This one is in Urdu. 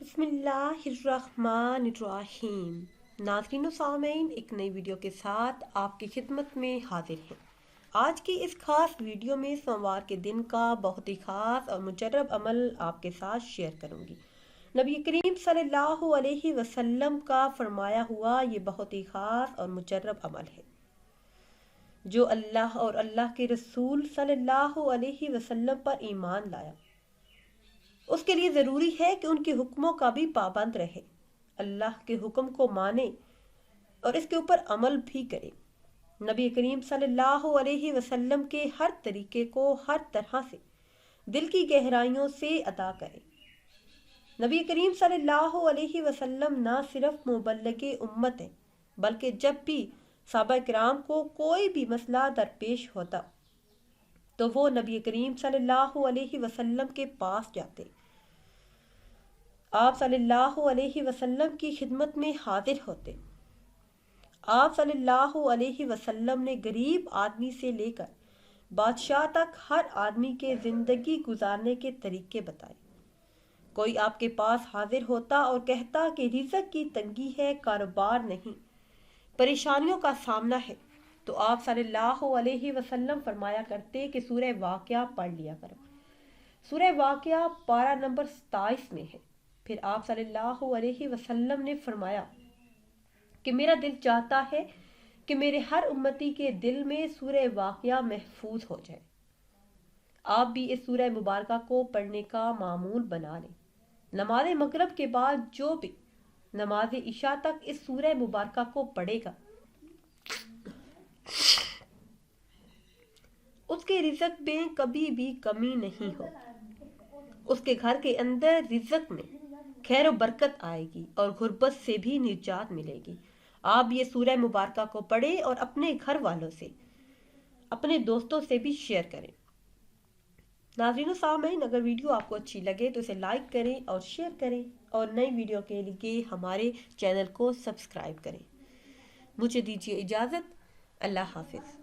بسم اللہ الرحمن الرحیم۔ ناظرین و سامعین، ایک نئی ویڈیو کے ساتھ آپ کی خدمت میں حاضر ہیں۔ آج کی اس خاص ویڈیو میں سوموار کے دن کا بہت ہی خاص اور مجرب عمل آپ کے ساتھ شیئر کروں گی۔ نبی کریم صلی اللہ علیہ وسلم کا فرمایا ہوا یہ بہت ہی خاص اور مجرب عمل ہے۔ جو اللہ اور اللہ کے رسول صلی اللہ علیہ وسلم پر ایمان لایا، اس کے لیے ضروری ہے کہ ان کے حکموں کا بھی پابند رہے، اللہ کے حکم کو مانے اور اس کے اوپر عمل بھی کرے۔ نبی کریم صلی اللہ علیہ وسلم کے ہر طریقے کو ہر طرح سے دل کی گہرائیوں سے ادا کرے۔ نبی کریم صلی اللہ علیہ وسلم نہ صرف مبلغ امت ہیں، بلکہ جب بھی صحابہ کرام کو کوئی بھی مسئلہ درپیش ہوتا تو وہ نبی کریم صلی اللہ علیہ وسلم کے پاس جاتے۔ آپ صلی اللہ علیہ وسلم کی خدمت میں حاضر ہوتے۔ آپ صلی اللہ علیہ وسلم نے غریب آدمی سے لے کر بادشاہ تک ہر آدمی کے زندگی گزارنے کے طریقے بتائے۔ کوئی آپ کے پاس حاضر ہوتا اور کہتا کہ رزق کی تنگی ہے، کاروبار نہیں، پریشانیوں کا سامنا ہے، تو آپ صلی اللہ علیہ وسلم فرمایا کرتے کہ سورہ واقعہ پڑھ لیا کرو۔ سورہ واقعہ پارہ نمبر 27 میں ہے۔ پھر آپ صلی اللہ علیہ وسلم نے فرمایا کہ میرا دل چاہتا ہے کہ میرے ہر امتی کے دل میں سورہ واقعہ محفوظ ہو جائے۔ آپ بھی اس سورہ مبارکہ کو پڑھنے کا معمول بنا لیں۔ نماز مغرب کے بعد جو بھی نماز عشاء تک اس سورہ مبارکہ کو پڑھے گا، اس کے رزق میں کبھی بھی کمی نہیں ہو، اس کے گھر کے اندر رزق میں خیر و برکت آئے گی اور غربت سے بھی نجات ملے گی۔ آپ یہ سورہ مبارکہ کو پڑھیں اور اپنے گھر والوں سے، اپنے دوستوں سے بھی شیئر کریں۔ ناظرین و سامعین، اگر ویڈیو آپ کو اچھی لگے تو اسے لائک کریں اور شیئر کریں اور نئی ویڈیو کے لیے ہمارے چینل کو سبسکرائب کریں۔ مجھے دیجیے اجازت۔ اللہ حافظ۔